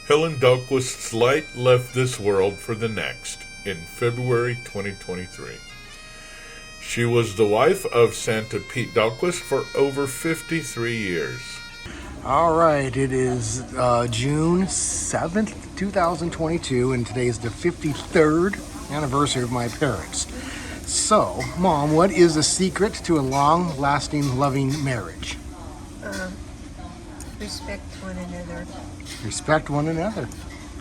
Helen Dahlquist's light left this world for the next in February 2023. She was the wife of Santa Pete Dahlquist for over 53 years. All right, it is June 7th, 2022, and today is the 53rd anniversary of my parents. So, Mom, what is the secret to a long-lasting, loving marriage? Respect one another. Respect one another.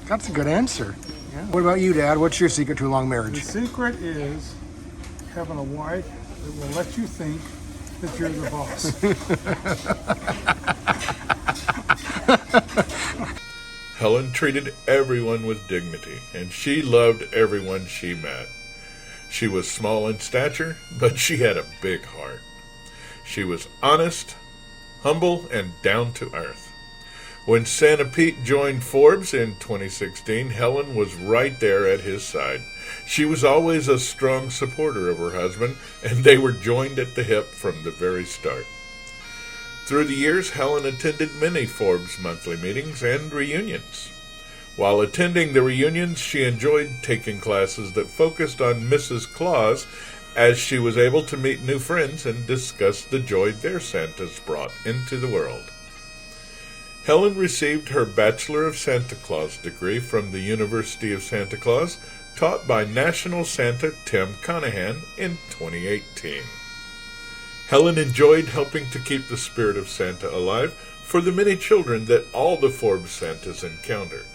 That's a good answer. Yeah. What about you, Dad? What's your secret to a long marriage? The secret is having a wife that will let you think that you're the boss. Helen treated everyone with dignity, and she loved everyone she met. She was small in stature, but she had a big heart. She was honest, humble, and down to earth. When Santa Pete joined Forbes in 2016, Helen was right there at his side. She was always a strong supporter of her husband, and they were joined at the hip from the very start. Through the years, Helen attended many Forbes monthly meetings and reunions. While attending the reunions, she enjoyed taking classes that focused on Mrs. Claus, as she was able to meet new friends and discuss the joy their Santas brought into the world. Helen received her Bachelor of Santa Claus degree from the University of Santa Claus, taught by National Santa Tim Conahan in 2018. Helen enjoyed helping to keep the spirit of Santa alive for the many children that all the Forbes Santas encounter.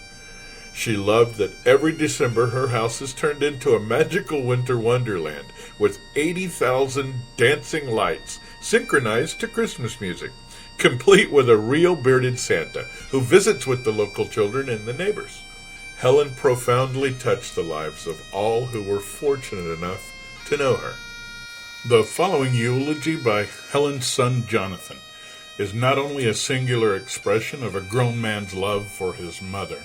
She loved that every December her house is turned into a magical winter wonderland with 80,000 dancing lights synchronized to Christmas music, complete with a real bearded Santa who visits with the local children and the neighbors. Helen profoundly touched the lives of all who were fortunate enough to know her. The following eulogy by Helen's son Jonathan is not only a singular expression of a grown man's love for his mother,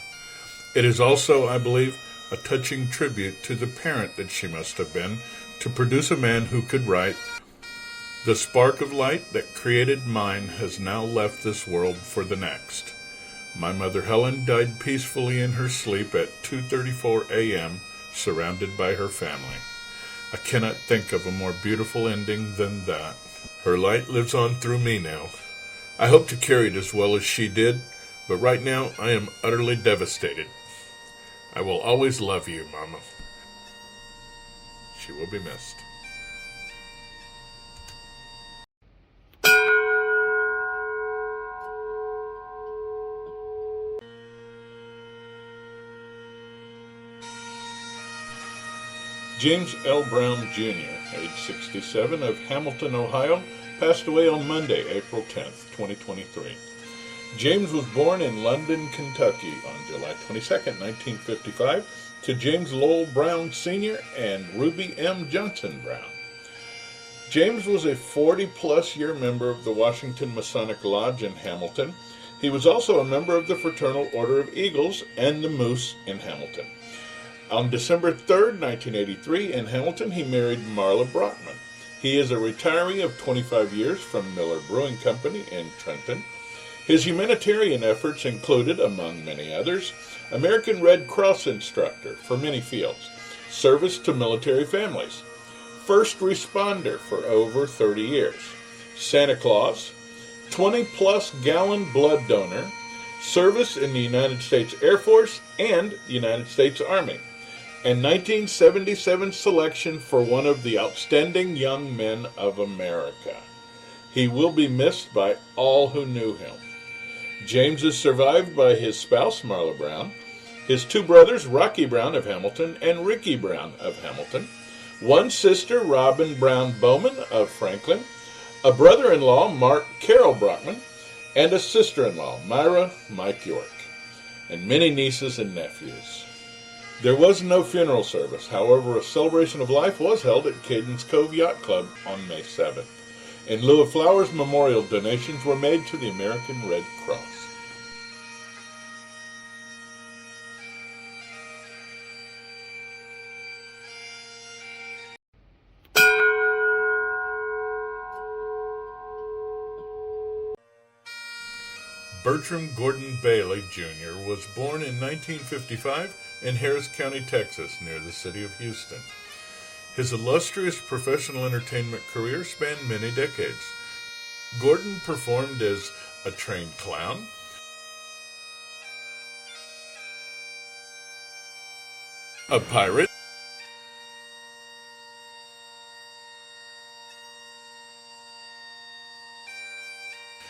it is also, I believe, a touching tribute to the parent that she must have been to produce a man who could write, "The spark of light that created mine has now left this world for the next. My mother Helen died peacefully in her sleep at 2:34 a.m., surrounded by her family. I cannot think of a more beautiful ending than that. Her light lives on through me now. I hope to carry it as well as she did, but right now I am utterly devastated. I will always love you, Mama. She will be missed." James L. Brown, Jr., age 67, of Hamilton, Ohio, passed away on Monday, April 10th, 2023. James was born in London, Kentucky on July 22, 1955, to James Lowell Brown, Sr. and Ruby M. Johnson Brown. James was a 40-plus year member of the Washington Masonic Lodge in Hamilton. He was also a member of the Fraternal Order of Eagles and the Moose in Hamilton. On December 3, 1983, in Hamilton, he married Marla Brockman. He is a retiree of 25 years from Miller Brewing Company in Trenton. His humanitarian efforts included, among many others, American Red Cross instructor for many fields, service to military families, first responder for over 30 years, Santa Claus, 20-plus gallon blood donor, service in the United States Air Force and the United States Army, and 1977 selection for one of the outstanding young men of America. He will be missed by all who knew him. James is survived by his spouse, Marla Brown, his two brothers, Rocky Brown of Hamilton and Ricky Brown of Hamilton, one sister, Robin Brown Bowman of Franklin, a brother-in-law, Mark Carroll Brockman, and a sister-in-law, Myra Mike York, and many nieces and nephews. There was no funeral service. However, a celebration of life was held at Cadence Cove Yacht Club on May 7th. In lieu of flowers, memorial donations were made to the American Red Cross. Bertram Gordon Bailey, Jr., was born in 1955 in Harris County, Texas, near the city of Houston. His illustrious professional entertainment career spanned many decades. Gordon performed as a trained clown, a pirate,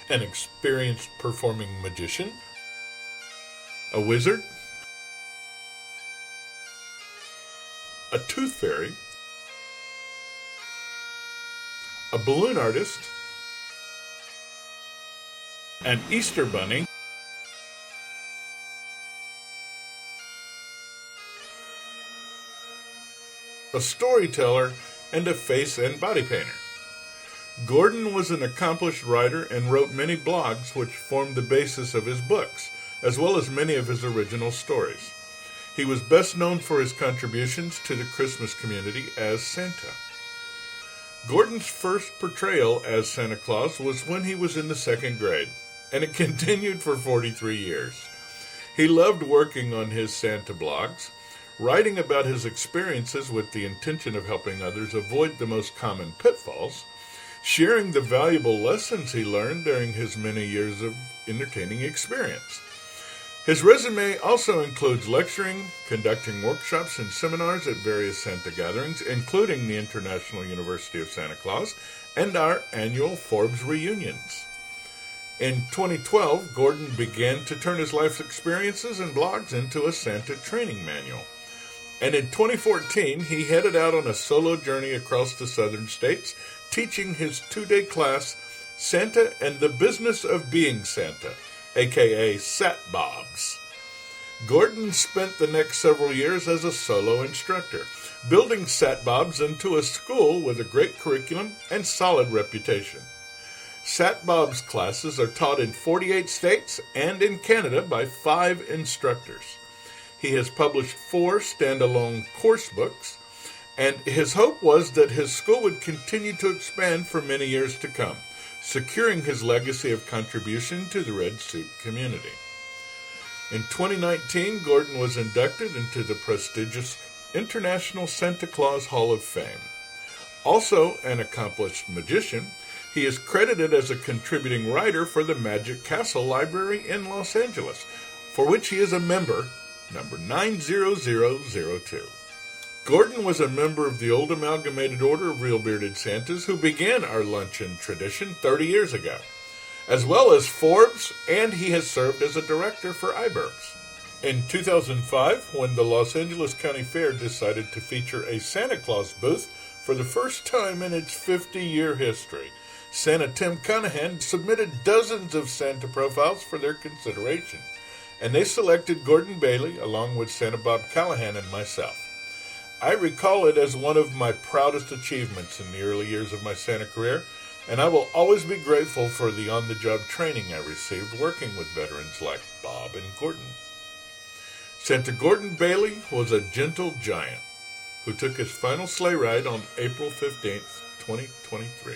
an experienced performing magician, a wizard, a tooth fairy, a balloon artist, an Easter bunny, a storyteller, and a face and body painter. Gordon was an accomplished writer and wrote many blogs which formed the basis of his books, as well as many of his original stories. He was best known for his contributions to the Christmas community as Santa. Gordon's first portrayal as Santa Claus was when he was in the second grade, and it continued for 43 years. He loved working on his Santa blogs, writing about his experiences with the intention of helping others avoid the most common pitfalls, sharing the valuable lessons he learned during his many years of entertaining experience. His resume also includes lecturing, conducting workshops and seminars at various Santa gatherings, including the International University of Santa Claus and our annual Forbes reunions. In 2012, Gordon began to turn his life's experiences and blogs into a Santa training manual. And in 2014, he headed out on a solo journey across the southern states, teaching his 2-day class, Santa and the Business of Being Santa, aka Sat Bobs. Gordon spent the next several years as a solo instructor, building Sat Bobs into a school with a great curriculum and solid reputation. Sat Bobs classes are taught in 48 states and in Canada by 5 instructors. He has published 4 standalone course books, and his hope was that his school would continue to expand for many years to come, securing his legacy of contribution to the red suit community. In 2019, Gordon was inducted into the prestigious International Santa Claus Hall of Fame. Also an accomplished magician, he is credited as a contributing writer for the Magic Castle Library in Los Angeles, for which he is a member, number 90002. Gordon was a member of the Old Amalgamated Order of Real Bearded Santas who began our luncheon tradition 30 years ago, as well as Forbes, and he has served as a director for iBurbs. In 2005, when the Los Angeles County Fair decided to feature a Santa Claus booth for the first time in its 50-year history, Santa Tim Cunahan submitted dozens of Santa profiles for their consideration, and they selected Gordon Bailey along with Santa Bob Callahan and myself. I recall it as one of my proudest achievements in the early years of my Santa career, and I will always be grateful for the on-the-job training I received working with veterans like Bob and Gordon. Santa Gordon Bailey was a gentle giant who took his final sleigh ride on April 15th, 2023.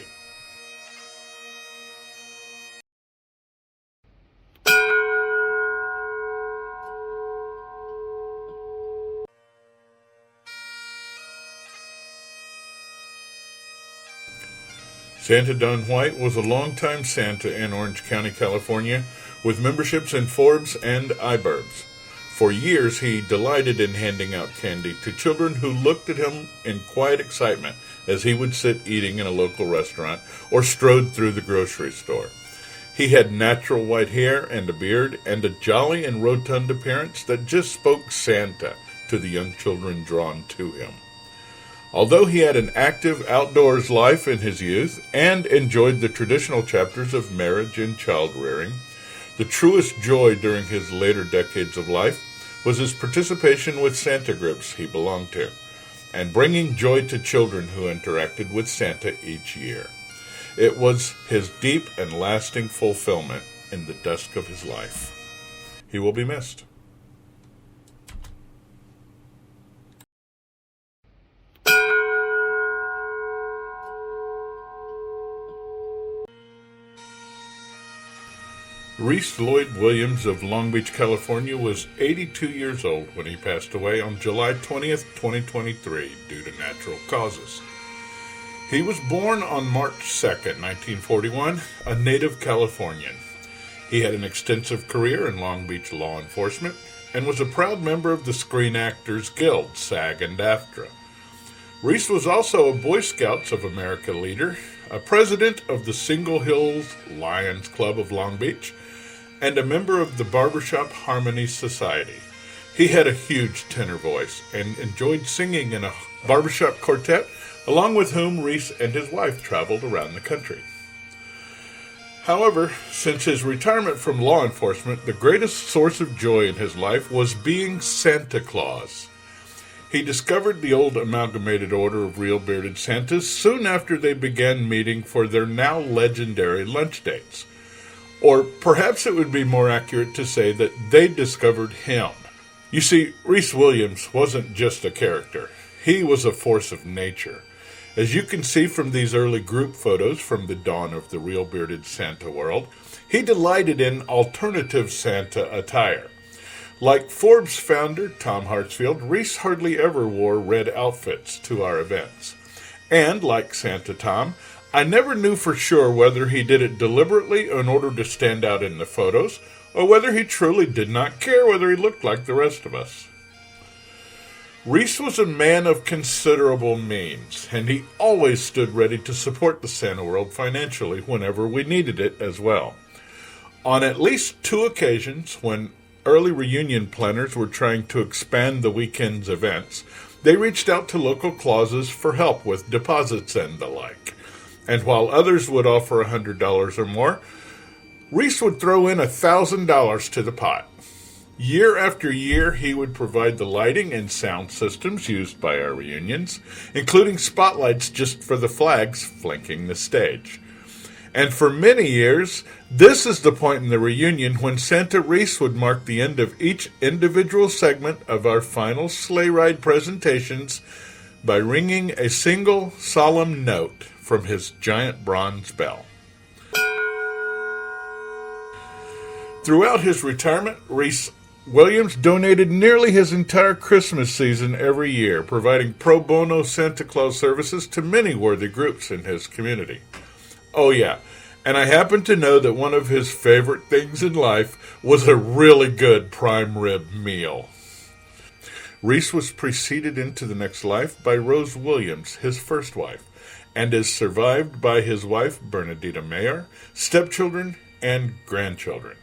Santa Don White was a longtime Santa in Orange County, California, with memberships in Forbes and iBurbs. For years, he delighted in handing out candy to children who looked at him in quiet excitement as he would sit eating in a local restaurant or strode through the grocery store. He had natural white hair and a beard and a jolly and rotund appearance that just spoke Santa to the young children drawn to him. Although he had an active outdoors life in his youth and enjoyed the traditional chapters of marriage and child-rearing, the truest joy during his later decades of life was his participation with Santa groups he belonged to, and bringing joy to children who interacted with Santa each year. It was his deep and lasting fulfillment in the dusk of his life. He will be missed. Reese Lloyd Williams of Long Beach, California was 82 years old when he passed away on July 20th, 2023, due to natural causes. He was born on March 2nd, 1941, a native Californian. He had an extensive career in Long Beach law enforcement and was a proud member of the Screen Actors Guild, SAG and AFTRA. Reese was also a Boy Scouts of America leader, a president of the Single Hills Lions Club of Long Beach, and a member of the Barbershop Harmony Society. He had a huge tenor voice and enjoyed singing in a barbershop quartet, along with whom Reese and his wife traveled around the country. However, since his retirement from law enforcement, the greatest source of joy in his life was being Santa Claus. He discovered the old Amalgamated Order of Real Bearded Santas soon after they began meeting for their now legendary lunch dates. Or perhaps it would be more accurate to say that they discovered him. You see, Reese Williams wasn't just a character. He was a force of nature. As you can see from these early group photos from the dawn of the Real Bearded Santa world, he delighted in alternative Santa attire. Like Forbes founder Tom Hartsfield, Reese hardly ever wore red outfits to our events. And like Santa Tom, I never knew for sure whether he did it deliberately in order to stand out in the photos, or whether he truly did not care whether he looked like the rest of us. Reese was a man of considerable means, and he always stood ready to support the Santa world financially whenever we needed it as well. On at least 2 occasions, when early reunion planners were trying to expand the weekend's events, they reached out to local clauses for help with deposits and the like. And while others would offer $100 or more, Reese would throw in $1,000 to the pot. Year after year, he would provide the lighting and sound systems used by our reunions, including spotlights just for the flags flanking the stage. And for many years, this is the point in the reunion when Santa Reese would mark the end of each individual segment of our final sleigh ride presentations by ringing a single solemn note from his giant bronze bell. Throughout his retirement, Reese Williams donated nearly his entire Christmas season every year, providing pro bono Santa Claus services to many worthy groups in his community. Oh yeah, and I happen to know that one of his favorite things in life was a really good prime rib meal. Reese was preceded into the next life by Rose Williams, his first wife, and is survived by his wife, Bernadita Mayer, stepchildren, and grandchildren.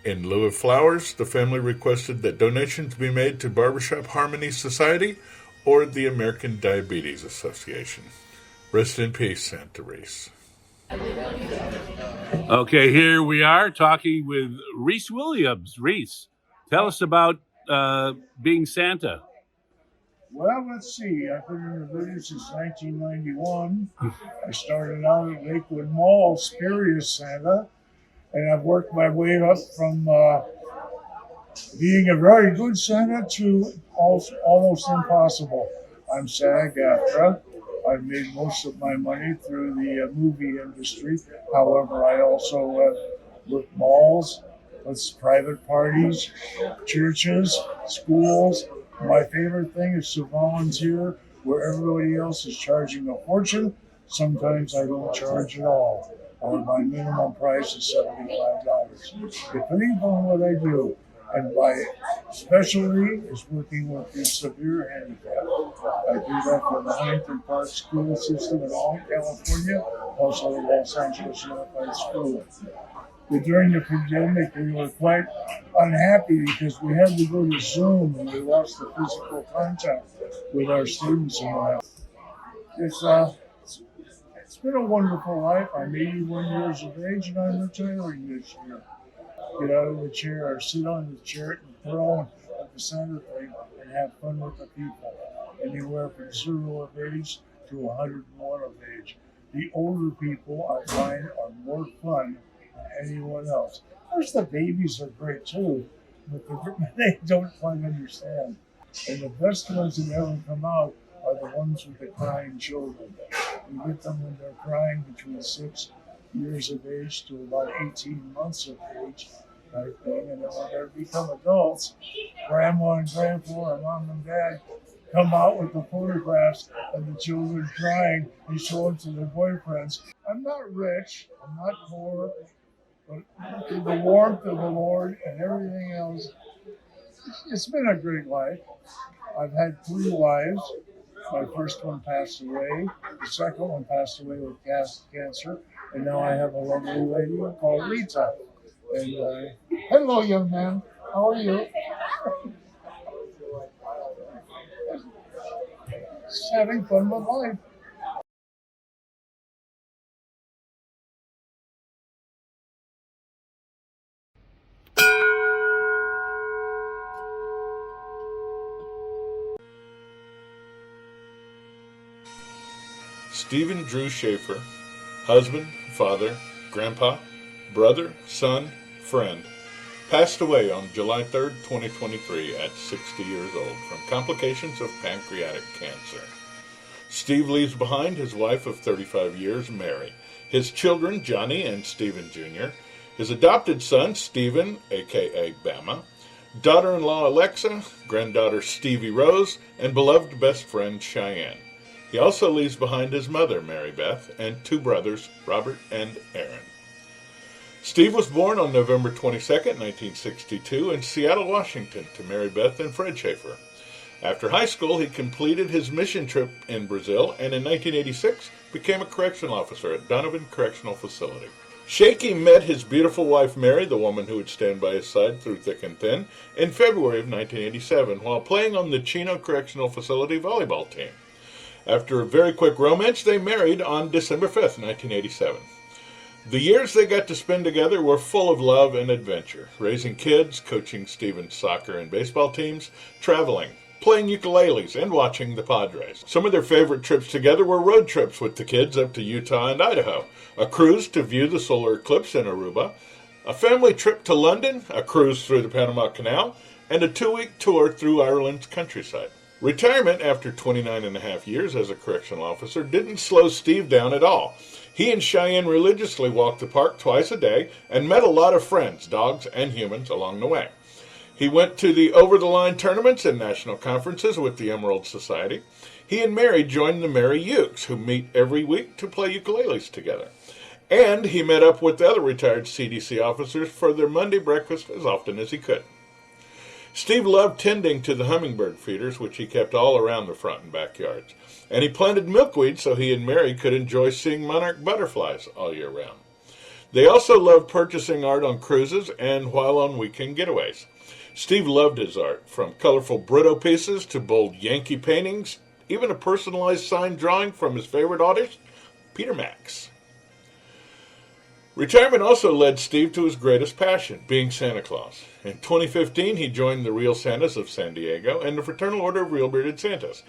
In lieu of flowers, the family requested that donations be made to Barbershop Harmony Society or the American Diabetes Association. Rest in peace, Santa Reese. Okay, here we are talking with Reese Williams. Reese, tell us about being Santa. Well, let's see. I've been in the business since 1991. I started out at Lakewood Mall, Spurious Santa, and I've worked my way up from being a very good Santa to almost impossible. I'm SAG-AFTRA. I've made most of my money through the movie industry. However, I also work malls, private parties, churches, schools. My favorite thing is to volunteer where everybody else is charging a fortune. Sometimes I don't charge at all, or my minimum price is $75, depending on what I do. And my specialty is working with the severe handicapped. I do that for the Huntington Park school system in all California, also the Los Angeles Unified School. But during the pandemic, we were quite unhappy because we had to go to Zoom and we lost the physical contact with our students and all that. It's been a wonderful life. I'm 81 years of age and I'm retiring this year. Get out of the chair or sit on the chair at the throne at the center thing and have fun with the people. Anywhere from 0 of age to 101 of age. The older people I find are more fun than anyone else. Of course, the babies are great too, but they don't quite understand. And the best ones that ever come out are the ones with the crying children. You get them when they're crying between 6 years of age to about 18 months of age type thing. And then when they become adults, grandma and grandpa or mom and dad come out with the photographs of the children crying and show them to their boyfriends. I'm not rich, I'm not poor, but through the warmth of the Lord and everything else, it's been a great life. I've had 3 wives. My first one passed away. The second one passed away with cancer. And now I have a lovely lady called Rita. And hello, young man. How are you? Just having fun with life. Stephen Drew Schaefer, husband, father, grandpa, brother, son, friend, passed away on July 3rd, 2023 at 60 years old from complications of pancreatic cancer. Steve leaves behind his wife of 35 years, Mary, his children, Johnny and Stephen Jr., his adopted son, Stephen, a.k.a. Bama, daughter-in-law Alexa, granddaughter Stevie Rose, and beloved best friend Cheyenne. He also leaves behind his mother, Mary Beth, and 2 brothers, Robert and Aaron. Steve was born on November 22, 1962, in Seattle, Washington, to Mary Beth and Fred Schaefer. After high school, he completed his mission trip in Brazil and in 1986 became a correctional officer at Donovan Correctional Facility. Shaky met his beautiful wife Mary, the woman who would stand by his side through thick and thin, in February of 1987 while playing on the Chino Correctional Facility volleyball team. After a very quick romance, they married on December 5th, 1987. The years they got to spend together were full of love and adventure, raising kids, coaching Stephen's soccer and baseball teams, traveling, playing ukuleles, and watching the Padres. Some of their favorite trips together were road trips with the kids up to Utah and Idaho, a cruise to view the solar eclipse in Aruba, a family trip to London, a cruise through the Panama Canal, and a 2-week tour through Ireland's countryside. Retirement after 29 and a half years as a correctional officer didn't slow Steve down at all. He and Cheyenne religiously walked the park twice a day and met a lot of friends, dogs and humans, along the way. He went to the over-the-line tournaments and national conferences with the Emerald Society. He and Mary joined the Mary Ukes, who meet every week to play ukuleles together. And he met up with the other retired CDC officers for their Monday breakfast as often as he could. Steve loved tending to the hummingbird feeders, which he kept all around the front and backyards. And he planted milkweed so he and Mary could enjoy seeing monarch butterflies all year round. They also loved purchasing art on cruises and while on weekend getaways. Steve loved his art, from colorful Brito pieces to bold Yankee paintings, even a personalized signed drawing from his favorite artist, Peter Max. Retirement also led Steve to his greatest passion, being Santa Claus. In 2015, he joined the Real Santas of San Diego and the Fraternal Order of Real Bearded Santas.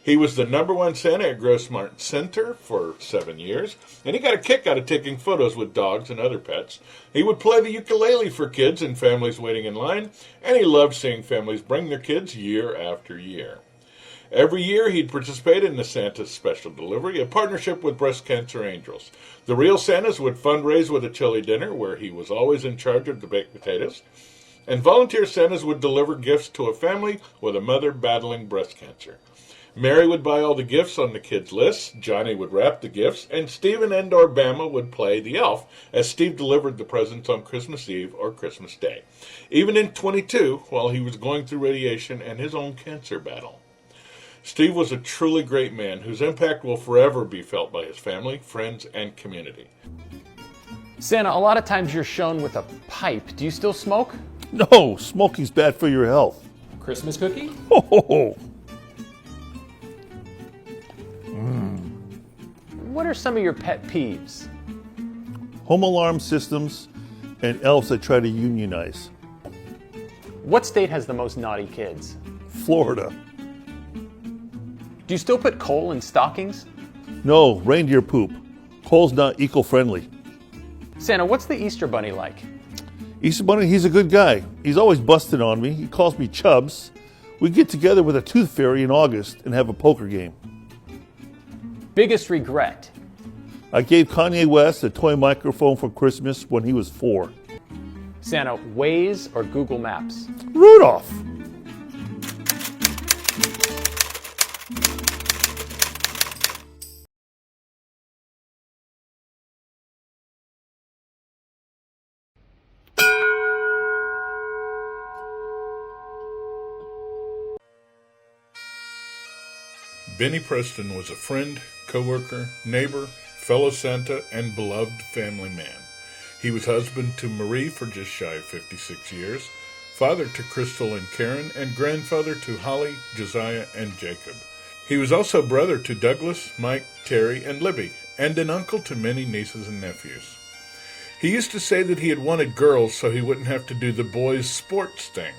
He was the #1 Santa at Grossmart Center for 7 years, and he got a kick out of taking photos with dogs and other pets. He would play the ukulele for kids and families waiting in line, and he loved seeing families bring their kids year after year. Every year, he'd participate in the Santa's Special Delivery, a partnership with Breast Cancer Angels. The Real Santas would fundraise with a chili dinner, where he was always in charge of the baked potatoes. And volunteer Santas would deliver gifts to a family with a mother battling breast cancer. Mary would buy all the gifts on the kids' list, Johnny would wrap the gifts, and Stephen and/or Bama would play the elf as Steve delivered the presents on Christmas Eve or Christmas Day, even in 22 while he was going through radiation and his own cancer battle. Steve was a truly great man whose impact will forever be felt by his family, friends, and community. Santa, a lot of times you're shown with a pipe. Do you still smoke? No, smoking's bad for your health. Christmas cookie? Ho, ho, ho. What are some of your pet peeves? Home alarm systems and elves that try to unionize. What state has the most naughty kids? Florida. Do you still put coal in stockings? No, reindeer poop. Coal's not eco-friendly. Santa, what's the Easter Bunny like? Easter Bunny, he's a good guy. He's always busting on me. He calls me Chubbs. We get together with a tooth fairy in August and have a poker game. Biggest regret? I gave Kanye West a toy microphone for Christmas when he was 4. Santa, Waze or Google Maps? Rudolph! Benny Preston was a friend, co-worker, neighbor, fellow Santa, and beloved family man. He was husband to Marie for just shy of 56 years, father to Crystal and Karen, and grandfather to Holly, Josiah, and Jacob. He was also brother to Douglas, Mike, Terry, and Libby, and an uncle to many nieces and nephews. He used to say that he had wanted girls so he wouldn't have to do the boys' sports thing.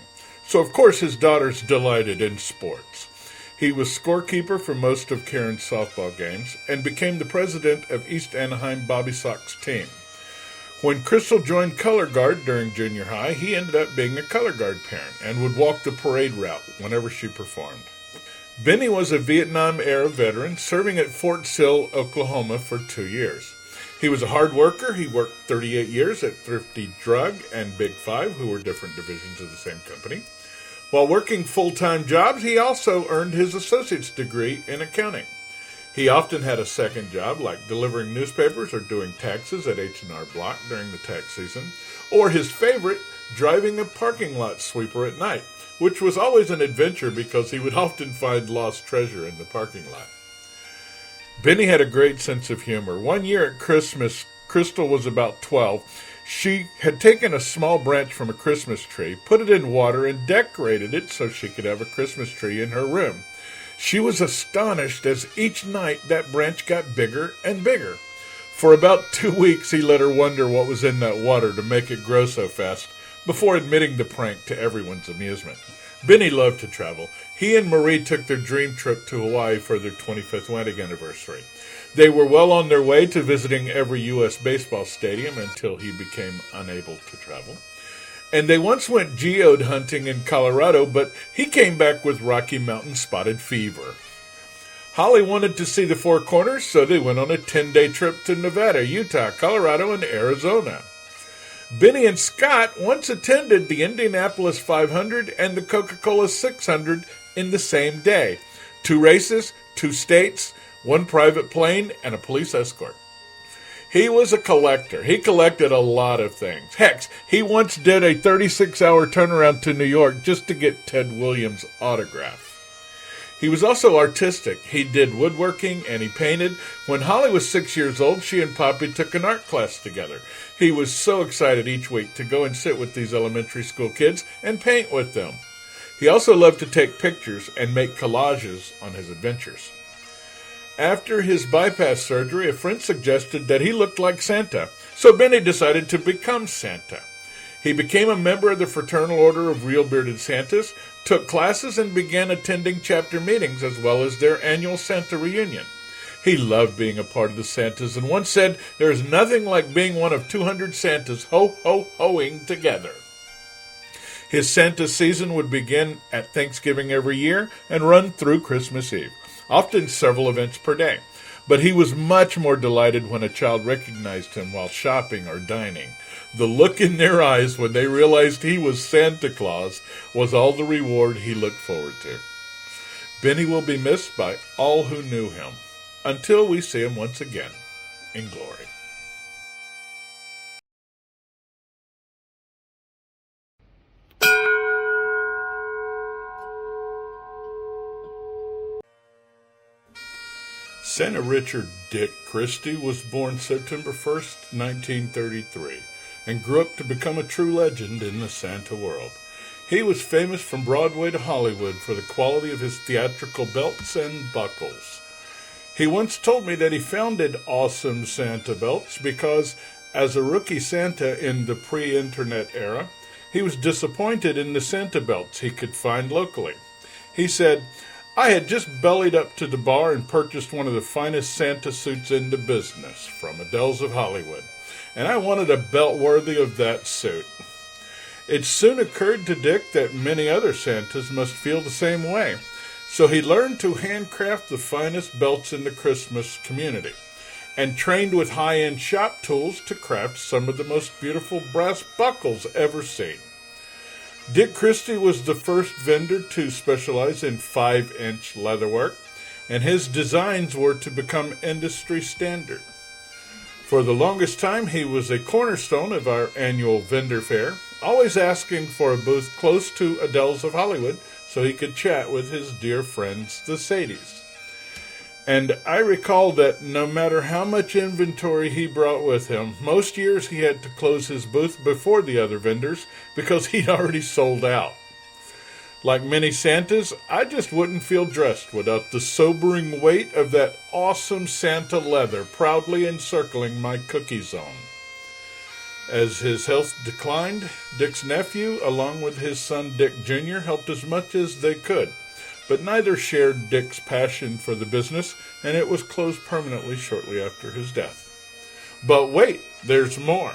So of course his daughters delighted in sports. He was scorekeeper for most of Karen's softball games and became the president of East Anaheim Bobby Sox team. When Crystal joined color guard during junior high, he ended up being a color guard parent and would walk the parade route whenever she performed. Benny was a Vietnam-era veteran serving at Fort Sill, Oklahoma for 2 years. He was a hard worker. He worked 38 years at Thrifty Drug and Big Five, who were different divisions of the same company. While working full-time jobs, he also earned his associate's degree in accounting. He often had a second job, like delivering newspapers or doing taxes at H&R Block during the tax season, or his favorite, driving a parking lot sweeper at night, which was always an adventure because he would often find lost treasure in the parking lot. Benny had a great sense of humor. One year at Christmas, Crystal was about 12. She had taken a small branch from a Christmas tree, put it in water, and decorated it so she could have a Christmas tree in her room. She was astonished as each night that branch got bigger and bigger. For about 2 weeks, he let her wonder what was in that water to make it grow so fast, before admitting the prank to everyone's amusement. Benny loved to travel. He and Marie took their dream trip to Hawaii for their 25th wedding anniversary. They were well on their way to visiting every U.S. baseball stadium until he became unable to travel. And they once went geode hunting in Colorado, but he came back with Rocky Mountain spotted fever. Holly wanted to see the Four Corners, so they went on a 10-day trip to Nevada, Utah, Colorado, and Arizona. Benny and Scott once attended the Indianapolis 500 and the Coca-Cola 600 in the same day. 2 races, 2 states, 1 private plane, and a police escort. He was a collector. He collected a lot of things. Heck, he once did a 36-hour turnaround to New York just to get Ted Williams' autograph. He was also artistic. He did woodworking and he painted. When Holly was 6 years old, she and Poppy took an art class together. He was so excited each week to go and sit with these elementary school kids and paint with them. He also loved to take pictures and make collages on his adventures. After his bypass surgery, a friend suggested that he looked like Santa, so Benny decided to become Santa. He became a member of the Fraternal Order of Real Bearded Santas, took classes, and began attending chapter meetings as well as their annual Santa reunion. He loved being a part of the Santas and once said, "There is nothing like being one of 200 Santas ho-ho-hoing together." His Santa season would begin at Thanksgiving every year and run through Christmas Eve, often several events per day. But he was much more delighted when a child recognized him while shopping or dining. The look in their eyes when they realized he was Santa Claus was all the reward he looked forward to. Benny will be missed by all who knew him, until we see him once again in glory. Santa Richard Dick Christie was born September 1st, 1933, and grew up to become a true legend in the Santa world. He was famous from Broadway to Hollywood for the quality of his theatrical belts and buckles. He once told me that he founded Awesome Santa Belts because, as a rookie Santa in the pre-internet era, he was disappointed in the Santa belts he could find locally. He said, "I had just bellied up to the bar and purchased one of the finest Santa suits in the business from Adele's of Hollywood, and I wanted a belt worthy of that suit." It soon occurred to Dick that many other Santas must feel the same way, so he learned to handcraft the finest belts in the Christmas community. and trained with high-end shop tools to craft some of the most beautiful brass buckles ever seen. Dick Christie was the first vendor to specialize in 5-inch leatherwork, and his designs were to become industry standard. For the longest time, he was a cornerstone of our annual vendor fair, always asking for a booth close to Adele's of Hollywood so he could chat with his dear friends, the Sadies. And I recall that no matter how much inventory he brought with him, most years he had to close his booth before the other vendors because he'd already sold out. Like many Santas, I just wouldn't feel dressed without the sobering weight of that awesome Santa leather proudly encircling my cookie zone. As his health declined, Dick's nephew, along with his son Dick Jr., helped as much as they could, but neither shared Dick's passion for the business, and it was closed permanently shortly after his death. But wait, there's more.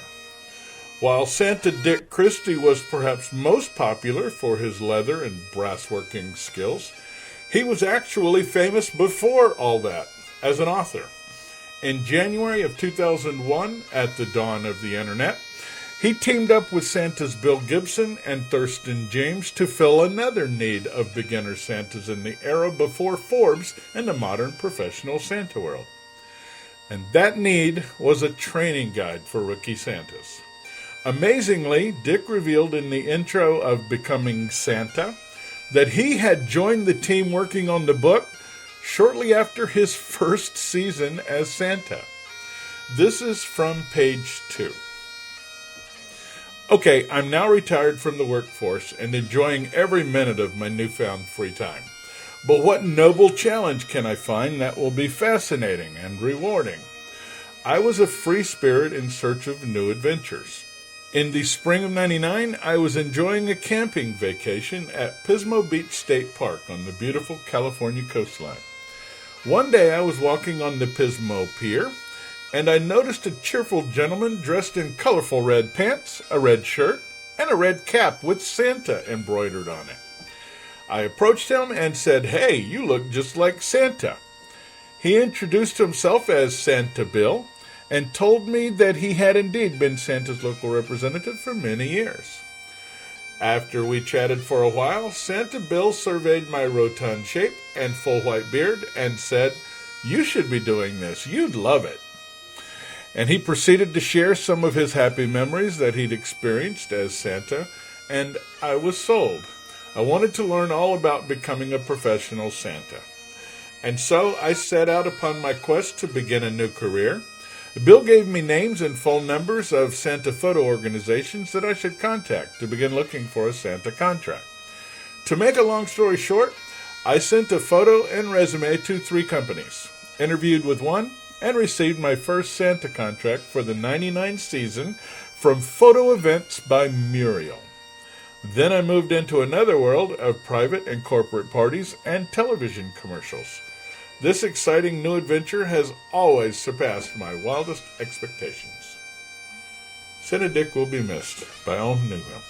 While Santa Dick Christie was perhaps most popular for his leather and brassworking skills, he was actually famous before all that as an author. In January of 2001, at the dawn of the internet, he teamed up with Santa's Bill Gibson and Thurston James to fill another need of beginner Santas in the era before Forbes and the modern professional Santa world. And that need was a training guide for rookie Santas. Amazingly, Dick revealed in the intro of Becoming Santa that he had joined the team working on the book shortly after his first season as Santa. This is from page 2. Okay, I'm now retired from the workforce and enjoying every minute of my newfound free time. But what noble challenge can I find that will be fascinating and rewarding? I was a free spirit in search of new adventures. In the spring of '99, I was enjoying a camping vacation at Pismo Beach State Park on the beautiful California coastline. One day I was walking on the Pismo Pier, and I noticed a cheerful gentleman dressed in colorful red pants, a red shirt, and a red cap with Santa embroidered on it. I approached him and said, "Hey, you look just like Santa." He introduced himself as Santa Bill, and told me that he had indeed been Santa's local representative for many years. After we chatted for a while, Santa Bill surveyed my rotund shape and full white beard and said, "You should be doing this. You'd love it." And he proceeded to share some of his happy memories that he'd experienced as Santa, and I was sold. I wanted to learn all about becoming a professional Santa. And so I set out upon my quest to begin a new career. Bill gave me names and phone numbers of Santa photo organizations that I should contact to begin looking for a Santa contract. To make a long story short, I sent a photo and resume to 3 companies, interviewed with one, and received my first Santa contract for the '99 season from Photo Events by Muriel. Then I moved into another world of private and corporate parties and television commercials. This exciting new adventure has always surpassed my wildest expectations. Santa Dick will be missed by all who knew him.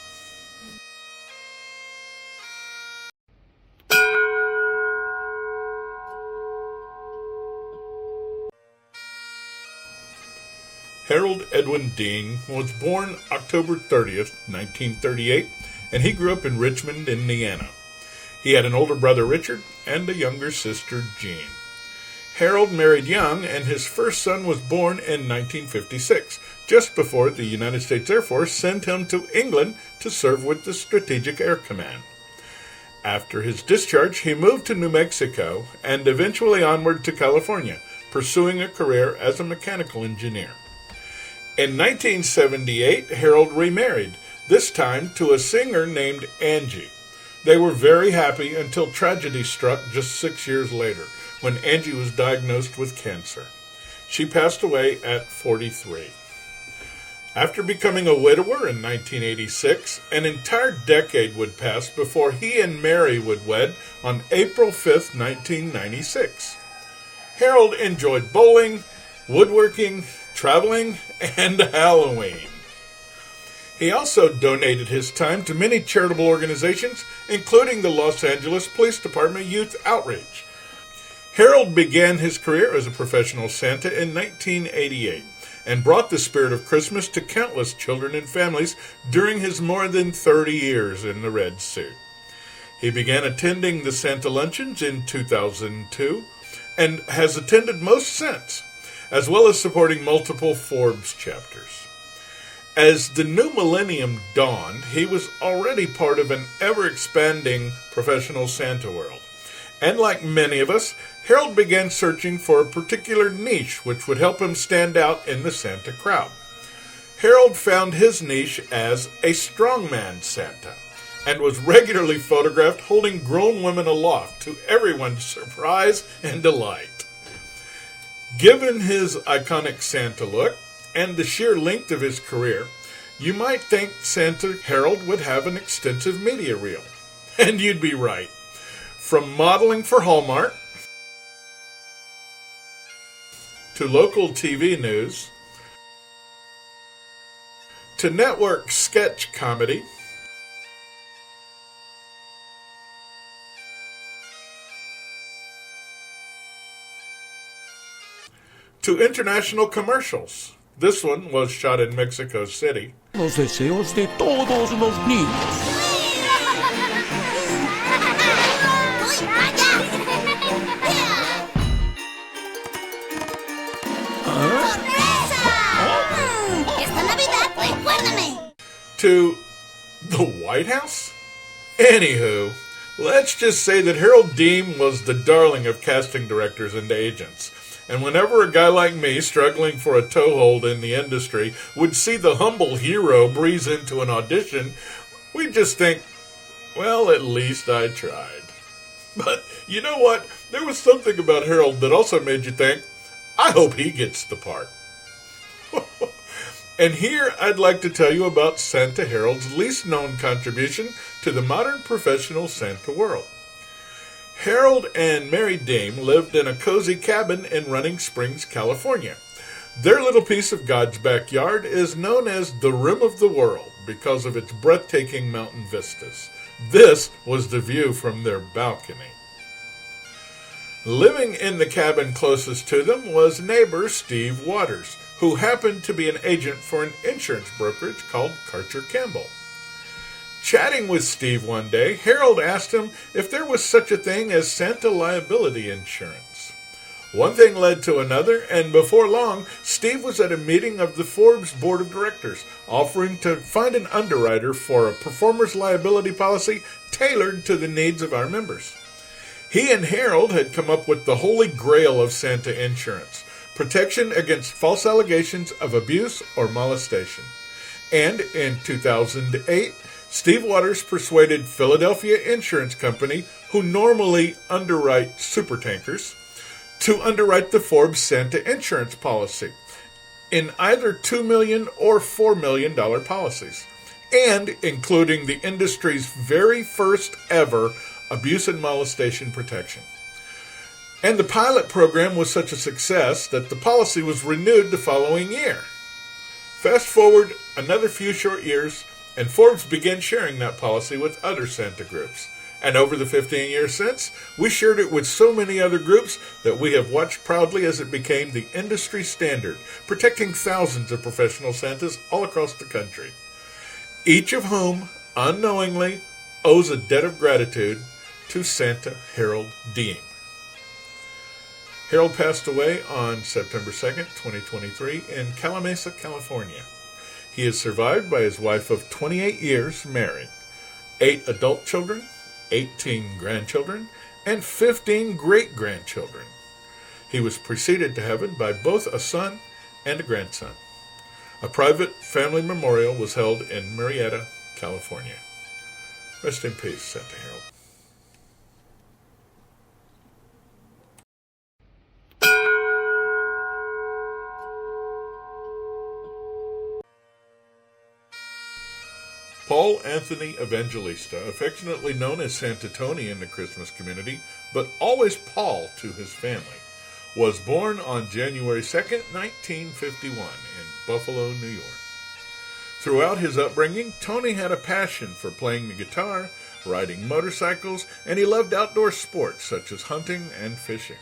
Harold Edwin Dean was born October 30th, 1938, and he grew up in Richmond, Indiana. He had an older brother, Richard, and a younger sister, Jean. Harold married young, and his first son was born in 1956, just before the United States Air Force sent him to England to serve with the Strategic Air Command. After his discharge, he moved to New Mexico and eventually onward to California, pursuing a career as a mechanical engineer. In 1978, Harold remarried, this time to a singer named Angie. They were very happy until tragedy struck just 6 years later, when Angie was diagnosed with cancer. She passed away at 43. After becoming a widower in 1986, an entire decade would pass before he and Mary would wed on April 5th, 1996. Harold enjoyed bowling, woodworking, traveling, and Halloween. He also donated his time to many charitable organizations, including the Los Angeles Police Department Youth Outreach. Harold began his career as a professional Santa in 1988 and brought the spirit of Christmas to countless children and families during his more than 30 years in the red suit. He began attending the Santa Luncheons in 2002 and has attended most since, as well as supporting multiple Forbes chapters. As the new millennium dawned, he was already part of an ever-expanding professional Santa world. And like many of us, Harold began searching for a particular niche which would help him stand out in the Santa crowd. Harold found his niche as a strongman Santa and was regularly photographed holding grown women aloft to everyone's surprise and delight. Given his iconic Santa look and the sheer length of his career, you might think Santa Harold would have an extensive media reel. And you'd be right. From modeling for Hallmark, to local TV news, to network sketch comedy, to international commercials. This one was shot in Mexico City. Los deseos de todos los niños. To the White House? Anywho, let's just say that Harold Deem was the darling of casting directors and agents. And whenever a guy like me, struggling for a toehold in the industry, would see the humble hero breeze into an audition, we'd just think, well, at least I tried. But you know what? There was something about Harold that also made you think, I hope he gets the part. And here I'd like to tell you about Santa Harold's least known contribution to the modern professional Santa world. Harold and Mary Deem lived in a cozy cabin in Running Springs, California. Their little piece of God's backyard is known as the Rim of the World because of its breathtaking mountain vistas. This was the view from their balcony. Living in the cabin closest to them was neighbor Steve Waters, who happened to be an agent for an insurance brokerage called Karcher Campbell. Chatting with Steve one day, Harold asked him if there was such a thing as Santa liability insurance. One thing led to another, and before long, Steve was at a meeting of the Forbes board of directors, offering to find an underwriter for a performer's liability policy tailored to the needs of our members. He and Harold had come up with the holy grail of Santa insurance: protection against false allegations of abuse or molestation. And in 2008, Steve Waters persuaded Philadelphia Insurance Company, who normally underwrite supertankers, to underwrite the Forbes Santa insurance policy in either $2 million or $4 million policies, and including the industry's very first ever abuse and molestation protection. And the pilot program was such a success that the policy was renewed the following year. Fast forward another few short years, and Forbes began sharing that policy with other Santa groups. And over the 15 years since, we shared it with so many other groups that we have watched proudly as it became the industry standard, protecting thousands of professional Santas all across the country, each of whom, unknowingly, owes a debt of gratitude to Santa Harold Deem. Harold passed away on September 2nd, 2023 in Calamasa, California. He is survived by his wife of 28 years, Mary, 8 adult children, 18 grandchildren, and 15 great-grandchildren. He was preceded to heaven by both a son and a grandson. A private family memorial was held in Murrieta, California. Rest in peace, Santa Harold. Paul Anthony Evangelista, affectionately known as Santa Tony in the Christmas community, but always Paul to his family, was born on January 2nd, 1951 in Buffalo, New York. Throughout his upbringing, Tony had a passion for playing the guitar, riding motorcycles, and he loved outdoor sports such as hunting and fishing.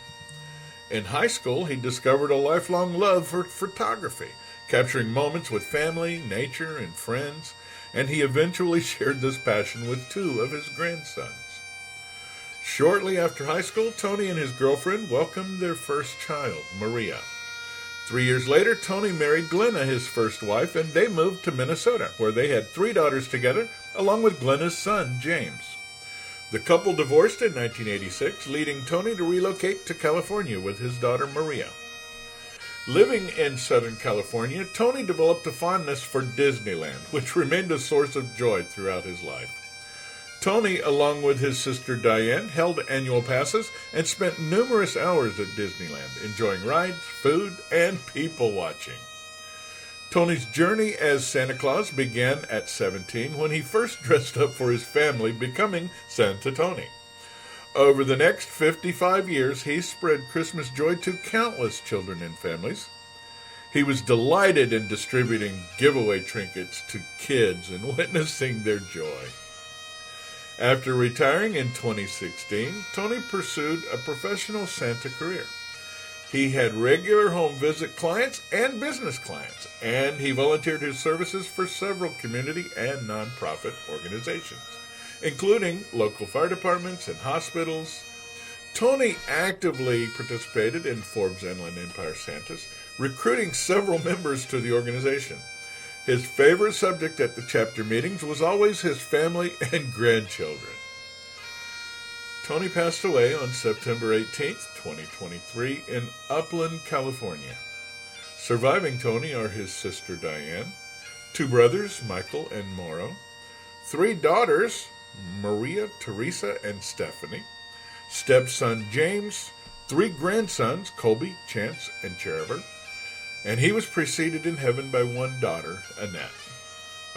In high school, he discovered a lifelong love for photography, capturing moments with family, nature, and friends, and he eventually shared this passion with 2 of his grandsons. Shortly after high school, Tony and his girlfriend welcomed their first child, Maria. 3 years later, Tony married Glenna, his first wife, and they moved to Minnesota, where they had 3 daughters together, along with Glenna's son, James. The couple divorced in 1986, leading Tony to relocate to California with his daughter, Maria. Living in Southern California, Tony developed a fondness for Disneyland, which remained a source of joy throughout his life. Tony, along with his sister Diane, held annual passes and spent numerous hours at Disneyland, enjoying rides, food, and people watching. Tony's journey as Santa Claus began at 17 when he first dressed up for his family, becoming Santa Tony. Over the next 55 years, he spread Christmas joy to countless children and families. He was delighted in distributing giveaway trinkets to kids and witnessing their joy. After retiring in 2016, Tony pursued a professional Santa career. He had regular home visit clients and business clients, and he volunteered his services for several community and nonprofit organizations, including local fire departments and hospitals. Tony actively participated in Forbes Inland Empire Santas, recruiting several members to the organization. His favorite subject at the chapter meetings was always his family and grandchildren. Tony passed away on September 18, 2023, in Upland, California. Surviving Tony are his sister Diane, 2 brothers, Michael and Mauro, 3 daughters, Maria, Teresa, and Stephanie, stepson James, 3 grandsons, Colby, Chance, and Cherver, and he was preceded in heaven by 1 daughter, Annette.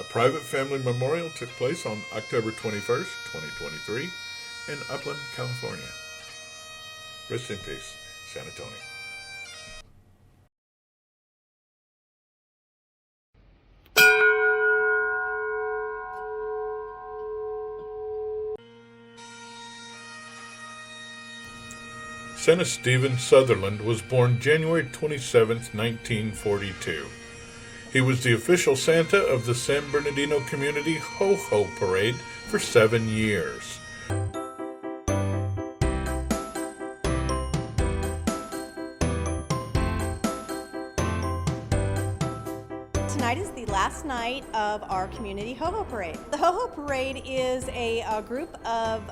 A private family memorial took place on October 21st, 2023, in Upland, California. Rest in peace, Santa Tony. Santa Stephen Sutherland was born January 27, 1942. He was the official Santa of the San Bernardino Community Ho-Ho Parade for 7 years. Tonight is the last night of our community Ho-Ho Parade. The Ho-Ho Parade is a group of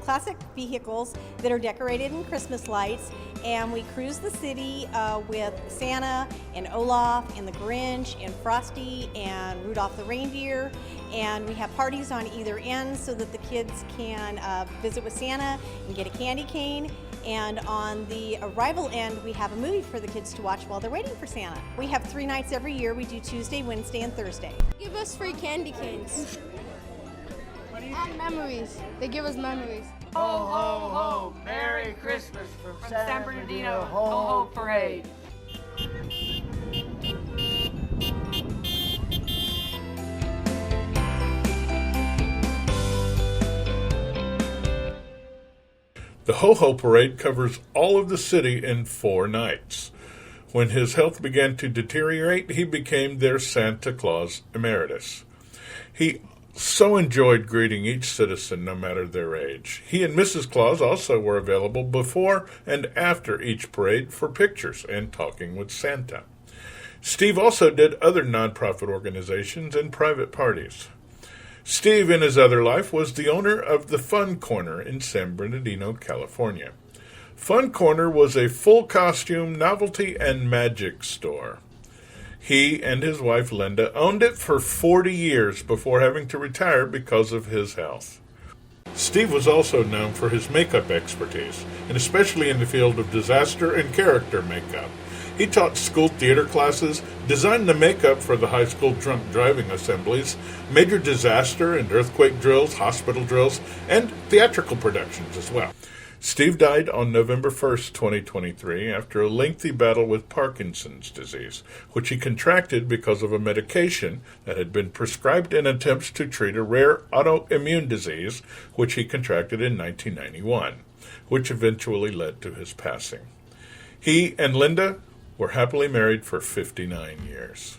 classic vehicles that are decorated in Christmas lights, and we cruise the city with Santa and Olaf and the Grinch and Frosty and Rudolph the Reindeer, and we have parties on either end so that the kids can visit with Santa and get a candy cane. And on the arrival end, we have a movie for the kids to watch while they're waiting for Santa. We have 3 nights every year. We do Tuesday, Wednesday, and Thursday. Give us free candy canes. And memories. They give us memories. Ho, ho, ho! Merry Christmas from San Bernardino Ho-Ho Parade. The Ho-Ho Parade covers all of the city in 4 nights. When his health began to deteriorate, he became their Santa Claus Emeritus. He so enjoyed greeting each citizen, no matter their age. He and Mrs. Claus also were available before and after each parade for pictures and talking with Santa. Steve also did other nonprofit organizations and private parties. Steve, in his other life, was the owner of the Fun Corner in San Bernardino, California. Fun Corner was a full costume, novelty, and magic store. He and his wife Linda owned it for 40 years before having to retire because of his health. Steve was also known for his makeup expertise, and especially in the field of disaster and character makeup. He taught school theater classes, designed the makeup for the high school drunk driving assemblies, major disaster and earthquake drills, hospital drills, and theatrical productions as well. Steve died on November 1st, 2023, after a lengthy battle with Parkinson's disease, which he contracted because of a medication that had been prescribed in attempts to treat a rare autoimmune disease, which he contracted in 1991, which eventually led to his passing. He and Linda were happily married for 59 years.